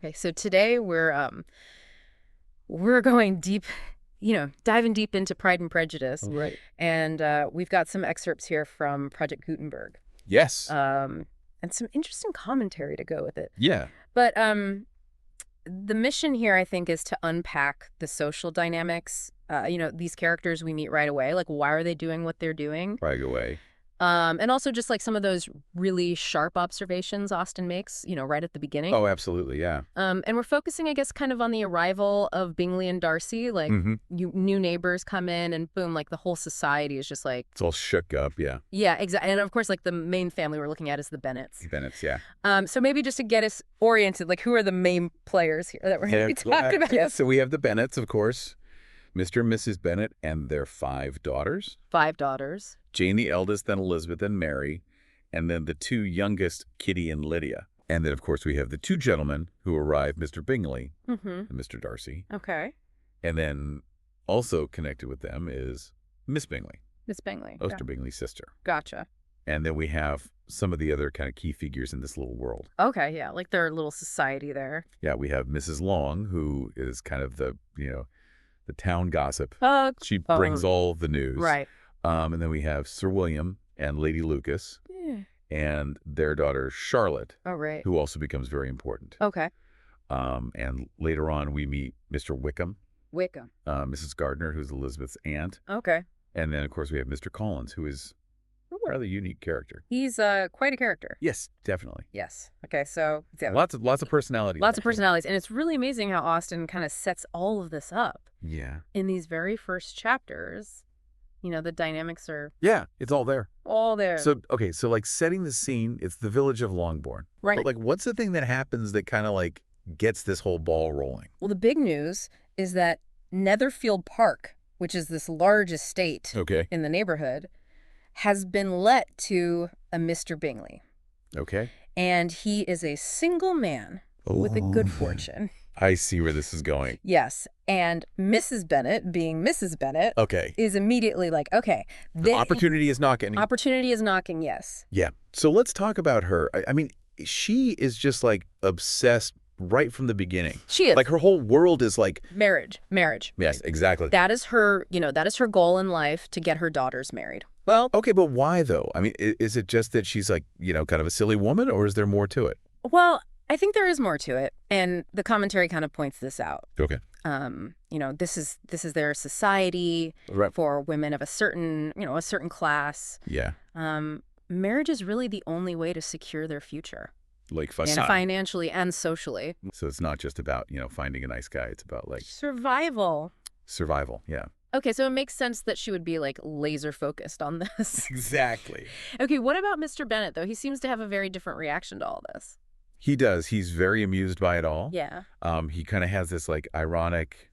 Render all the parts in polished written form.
Okay, so today we're going deep, diving deep into Pride and Prejudice, All right. and we've got some excerpts here from Project Gutenberg, Yes. and some interesting commentary to go with it. Yeah. But the mission here, I think, is to unpack the social dynamics. These characters we meet right away, like why are they doing what they're doing? Right away. And also just like some of those really sharp observations Austen makes, right at the beginning. Oh, absolutely. Yeah. And we're focusing, I guess, kind of on the arrival of Bingley and Darcy. Like, new neighbors come in and boom, like the whole society is just like... It's all shook up. Yeah. Yeah, exactly. And of course, like the main family we're looking at is the Bennets. Bennett's. Yeah. So maybe just to get us oriented, like who are the main players here that we're going to be talking about? Yeah. So we have the Bennets, of course, Mr. and Mrs. Bennet and their 5 daughters. 5 daughters. Jane the eldest, then Elizabeth and Mary, and then the 2 youngest, Kitty and Lydia. And then, of course, we have the 2 gentlemen who arrive, Mr. Bingley and Mr. Darcy. Okay. And then also connected with them is Miss Bingley. Miss Bingley. Mr. Bingley's sister. Gotcha. And then we have some of the other kind of key figures in this little world. Okay, yeah, like their little society there. Yeah, we have Mrs. Long, who is kind of the town gossip. She brings all the news. Right. And then we have Sir William and Lady Lucas and their daughter Charlotte, right. who also becomes very important. Okay. And later on, we meet Mr. Wickham, Mrs. Gardner, who's Elizabeth's aunt. Okay. And then, of course, we have Mr. Collins, who is a rather unique character. He's quite a character. Yes, definitely. Yes. Okay, so... Yeah. Lots of personalities. Lots of personalities. And it's really amazing how Austen kind of sets all of this up. Yeah. In these very first chapters, the dynamics are... Yeah, it's all there. All there. So, okay, so like setting the scene, it's the village of Longbourn. Right. But like, what's the thing that happens that kind of like gets this whole ball rolling? Well, the big news is that Netherfield Park, which is this large estate in the neighborhood, has been let to a Mr. Bingley. Okay. And he is a single man with a good fortune. I see where this is going. Yes. And Mrs. Bennet, being Mrs. Bennet, is immediately like, okay. The opportunity is knocking. Opportunity is knocking, yes. Yeah. So let's talk about her. I mean, she is just like obsessed right from the beginning. She is. Like her whole world is like... Marriage. Yes, exactly. That is her, that is her goal in life, to get her daughters married. Well, okay, but why though? I mean, is it just that she's like, kind of a silly woman, or is there more to it? Well, I think there is more to it, and the commentary kind of points this out. Okay. This is their society for women of a certain class. Yeah. Marriage is really the only way to secure their future. Like financially and socially. So it's not just about, finding a nice guy. It's about like... Survival, yeah. Okay, so it makes sense that she would be like laser focused on this. Exactly. Okay, what about Mr. Bennet, though? He seems to have a very different reaction to all this. He does. He's very amused by it all. Yeah. He kind of has this like ironic,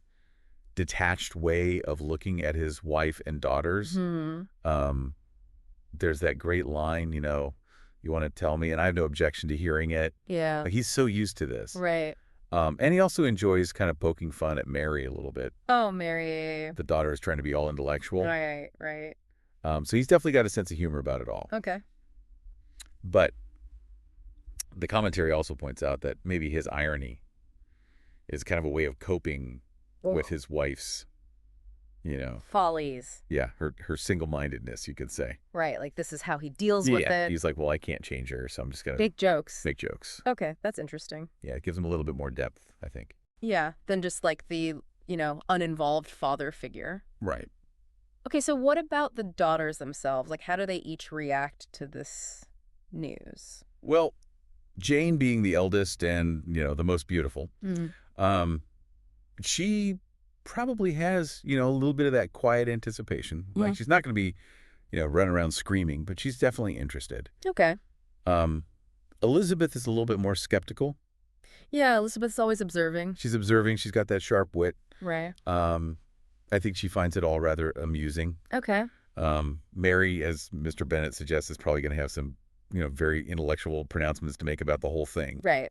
detached way of looking at his wife and daughters. There's that great line, you want to tell me, and I have no objection to hearing it. Yeah. Like, he's so used to this. Right. And he also enjoys kind of poking fun at Mary a little bit. Oh, Mary. The daughter is trying to be all intellectual. Right. So he's definitely got a sense of humor about it all. Okay. But the commentary also points out that maybe his irony is kind of a way of coping with his wife's, follies. Yeah, her single-mindedness, you could say. Right, like this is how he deals with it. He's like, well, I can't change her, so I'm just going to... Make jokes. Make jokes. Okay, that's interesting. Yeah, it gives him a little bit more depth, I think. Yeah, than just like the, uninvolved father figure. Right. Okay, so what about the daughters themselves? Like, how do they each react to this news? Well, Jane being the eldest and, the most beautiful, she probably has, a little bit of that quiet anticipation. Like, she's not going to be, running around screaming, but she's definitely interested. Okay. Elizabeth is a little bit more skeptical. Yeah, Elizabeth's always observing. She's observing. She's got that sharp wit. Right. I think she finds it all rather amusing. Okay. Mary, as Mr. Bennet suggests, is probably going to have some, very intellectual pronouncements to make about the whole thing. Right.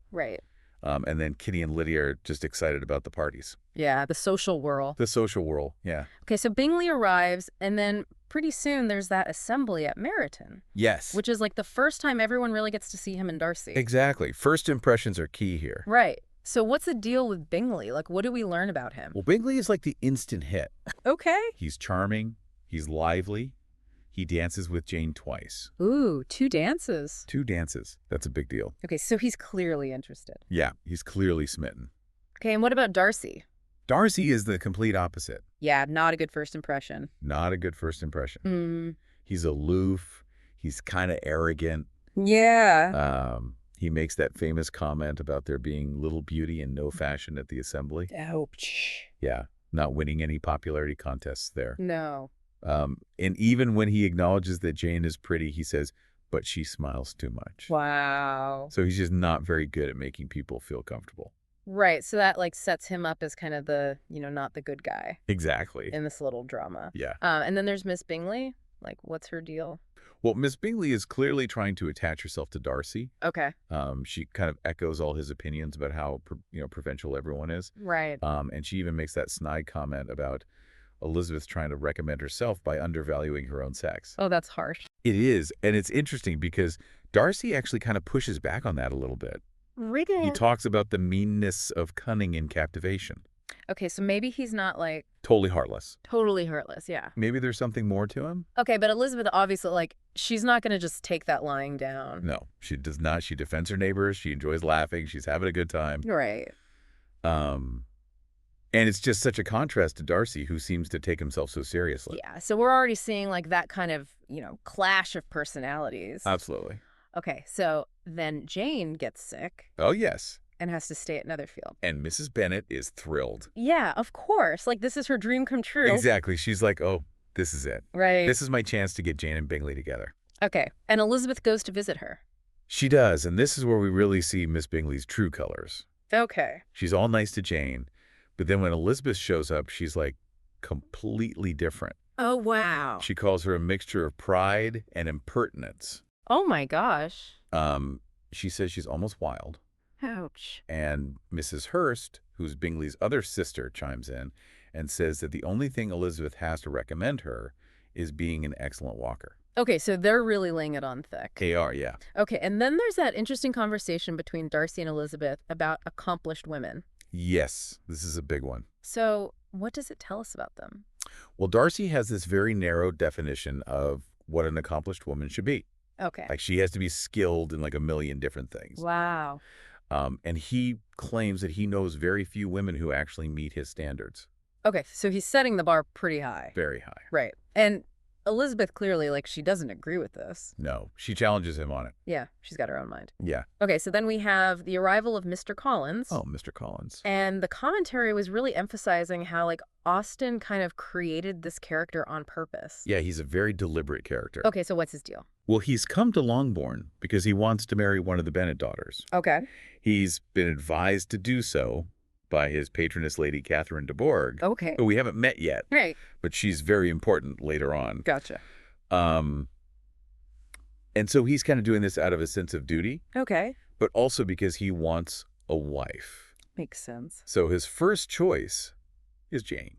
And then Kitty and Lydia are just excited about the parties. Yeah, the social whirl. The social whirl, yeah. Okay, so Bingley arrives, and then pretty soon there's that assembly at Meryton. Yes. Which is like the first time everyone really gets to see him and Darcy. Exactly. First impressions are key here. Right. So what's the deal with Bingley? Like, what do we learn about him? Well, Bingley is like the instant hit. Okay. He's charming. He's lively. He dances with Jane twice. Ooh, 2 dances. 2 dances. That's a big deal. Okay, so he's clearly interested. Yeah, he's clearly smitten. Okay, and what about Darcy? Darcy is the complete opposite. Yeah, not a good first impression. Not a good first impression. Mm. He's aloof. He's kind of arrogant. Yeah. He makes that famous comment about there being little beauty and no fashion at the assembly. Ouch. Yeah, not winning any popularity contests there. No. And even when he acknowledges that Jane is pretty, he says, but she smiles too much. Wow. So he's just not very good at making people feel comfortable. Right, so that like sets him up as kind of the, not the good guy. Exactly. In this little drama. Yeah. And then there's Miss Bingley. Like, what's her deal? Well, Miss Bingley is clearly trying to attach herself to Darcy. Okay. She kind of echoes all his opinions about how, provincial everyone is. Right. And she even makes that snide comment about Elizabeth trying to recommend herself by undervaluing her own sex. Oh, that's harsh. It is. And it's interesting because Darcy actually kind of pushes back on that a little bit. Really? He talks about the meanness of cunning and captivation. Okay, so maybe he's not like... Totally heartless. Totally heartless, yeah. Maybe there's something more to him? Okay, but Elizabeth obviously, like, she's not going to just take that lying down. No, she does not. She defends her neighbors. She enjoys laughing. She's having a good time. Right. And it's just such a contrast to Darcy, who seems to take himself so seriously. Yeah, so we're already seeing, like, that kind of, clash of personalities. Absolutely. Okay, so then Jane gets sick. Oh, yes. And has to stay at Netherfield. And Mrs. Bennet is thrilled. Yeah, of course. Like, this is her dream come true. Exactly. She's like, oh, this is it. Right. This is my chance to get Jane and Bingley together. Okay, and Elizabeth goes to visit her. She does, and this is where we really see Miss Bingley's true colors. Okay. She's all nice to Jane, but then when Elizabeth shows up, she's like completely different. Oh, wow. She calls her a mixture of pride and impertinence. Oh, my gosh. She says she's almost wild. Ouch. And Mrs. Hurst, who's Bingley's other sister, chimes in and says that the only thing Elizabeth has to recommend her is being an excellent walker. Okay, so they're really laying it on thick. They are, yeah. Okay, and then there's that interesting conversation between Darcy and Elizabeth about accomplished women. Yes, this is a big one. So what does it tell us about them? Well, Darcy has this very narrow definition of what an accomplished woman should be. Okay. Like, she has to be skilled in like a million different things. Wow. And he claims that he knows very few women who actually meet his standards. Okay, so he's setting the bar pretty high. Very high. Right. And Elizabeth clearly, like, she doesn't agree with this. No, she challenges him on it. Yeah, she's got her own mind. Yeah. Okay, so then we have the arrival of Mr. Collins. Oh, Mr. Collins. And the commentary was really emphasizing how, like, Austen kind of created this character on purpose. Yeah, he's a very deliberate character. Okay, so what's his deal? Well, he's come to Longbourn because he wants to marry one of the Bennet daughters. Okay. He's been advised to do so by his patroness, Lady Catherine de Bourgh. Okay. Who we haven't met yet. Right. But she's very important later on. Gotcha. And so he's kind of doing this out of a sense of duty. Okay. But also because he wants a wife. Makes sense. So his first choice is Jane.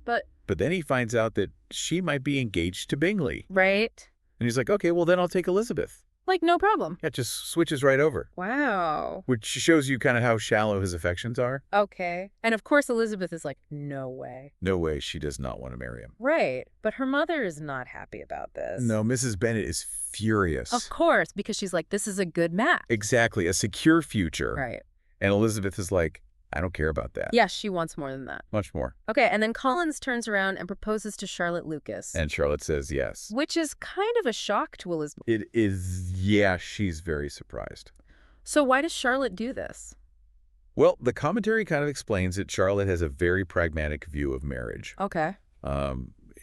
But then he finds out that she might be engaged to Bingley. Right. And he's like, okay, well, then I'll take Elizabeth. Like, no problem. Yeah, it just switches right over. Wow. Which shows you kind of how shallow his affections are. Okay. And of course, Elizabeth is like, no way. No way, she does not want to marry him. Right. But her mother is not happy about this. No, Mrs. Bennet is furious. Of course, because she's like, this is a good match. Exactly, a secure future. Right. And Elizabeth is like, I don't care about that. Yes, she wants more than that. Much more. Okay, and then Collins turns around and proposes to Charlotte Lucas. And Charlotte says yes. Which is kind of a shock to Elizabeth. It is, yeah, she's very surprised. So why does Charlotte do this? Well, the commentary kind of explains that Charlotte has a very pragmatic view of marriage. Okay.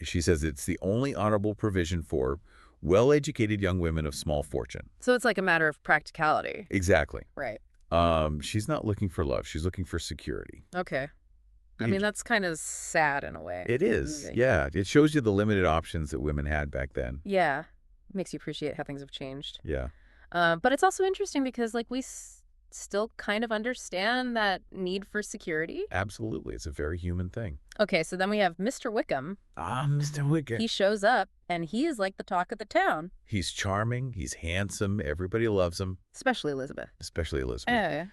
She says it's the only honorable provision for well-educated young women of small fortune. So it's like a matter of practicality. Exactly. Right. She's not looking for love. She's looking for security. Okay. I mean, that's kind of sad in a way. It is. Yeah. It shows you the limited options that women had back then. Yeah. Makes you appreciate how things have changed. Yeah. But it's also interesting because, like, we still kind of understand that need for security. Absolutely. It's a very human thing. Okay, so then we have Mr. Wickham. Mr. Wickham. He shows up, and he is like the talk of the town. He's charming. He's handsome. Everybody loves him. Especially Elizabeth. Especially Elizabeth. Yeah.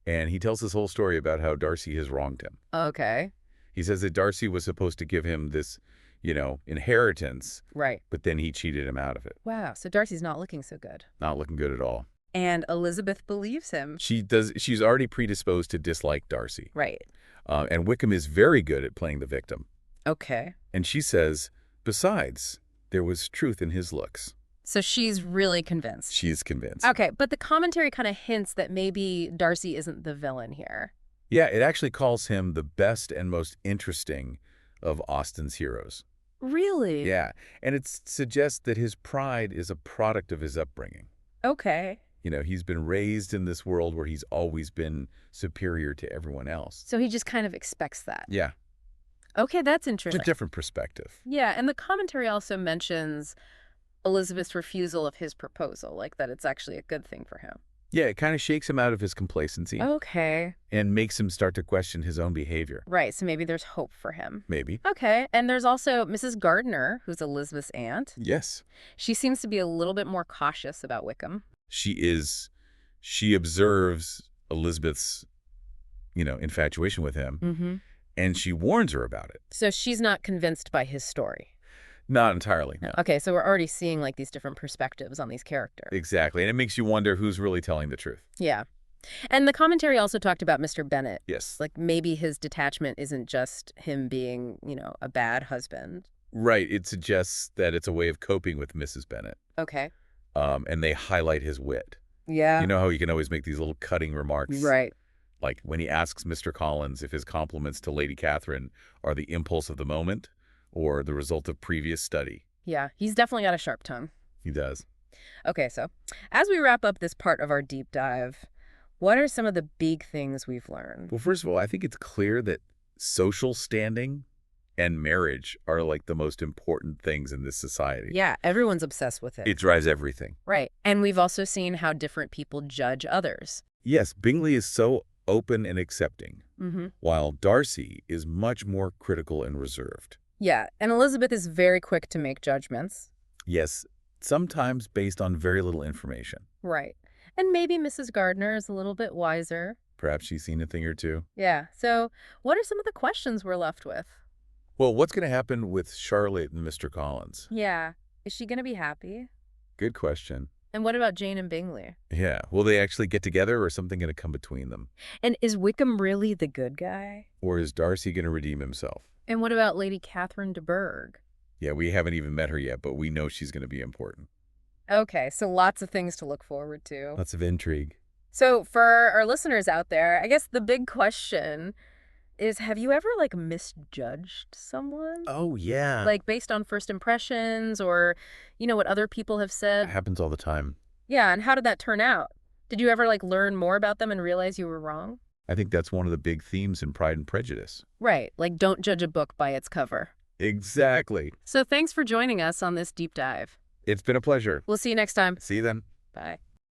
And he tells this whole story about how Darcy has wronged him. Okay. He says that Darcy was supposed to give him this, inheritance. Right. But then he cheated him out of it. Wow, so Darcy's not looking so good. Not looking good at all. And Elizabeth believes him. She's already predisposed to dislike Darcy. Right. And Wickham is very good at playing the victim. Okay. And she says, besides, there was truth in his looks. So she's really convinced. She's convinced. Okay, but the commentary kind of hints that maybe Darcy isn't the villain here. Yeah, it actually calls him the best and most interesting of Austen's heroes. Really? Yeah, and it suggests that his pride is a product of his upbringing. Okay. He's been raised in this world where he's always been superior to everyone else. So he just kind of expects that. Yeah. Okay, that's It's interesting. a different perspective. Yeah, and the commentary also mentions Elizabeth's refusal of his proposal, like that it's actually a good thing for him. Yeah, it kind of shakes him out of his complacency. Okay. And makes him start to question his own behavior. Right, so maybe there's hope for him. Maybe. Okay, and there's also Mrs. Gardner, who's Elizabeth's aunt. Yes. She seems to be a little bit more cautious about Wickham. She observes Elizabeth's, infatuation with him, and she warns her about it. So she's not convinced by his story. Not entirely, no. Okay, so we're already seeing like these different perspectives on these characters. Exactly, and it makes you wonder who's really telling the truth. Yeah. And the commentary also talked about Mr. Bennet. Yes. Like maybe his detachment isn't just him being, a bad husband. Right, it suggests that it's a way of coping with Mrs. Bennet. Okay. And they highlight his wit. Yeah. You know how he can always make these little cutting remarks? Right. Like when he asks Mr. Collins if his compliments to Lady Catherine are the impulse of the moment or the result of previous study. Yeah, he's definitely got a sharp tongue. He does. Okay, so as we wrap up this part of our deep dive, what are some of the big things we've learned? Well, first of all, I think it's clear that social standing and marriage are like the most important things in this society. Yeah, everyone's obsessed with it. It drives everything. Right. And we've also seen how different people judge others. Yes, Bingley is so open and accepting, while Darcy is much more critical and reserved. Yeah, and Elizabeth is very quick to make judgments. Yes, sometimes based on very little information. Right. And maybe Mrs. Gardner is a little bit wiser. Perhaps she's seen a thing or two. Yeah. So what are some of the questions we're left with? Well, what's going to happen with Charlotte and Mr. Collins? Yeah. Is she going to be happy? Good question. And what about Jane and Bingley? Yeah. Will they actually get together or is something going to come between them? And is Wickham really the good guy? Or is Darcy going to redeem himself? And what about Lady Catherine de Bourgh? Yeah, we haven't even met her yet, but we know she's going to be important. Okay, so lots of things to look forward to. Lots of intrigue. So for our listeners out there, I guess the big question is, have you ever, misjudged someone? Oh, yeah. Based on first impressions or, what other people have said? It happens all the time. Yeah, and how did that turn out? Did you ever, learn more about them and realize you were wrong? I think that's one of the big themes in Pride and Prejudice. Right, don't judge a book by its cover. Exactly. So thanks for joining us on this deep dive. It's been a pleasure. We'll see you next time. See you then. Bye.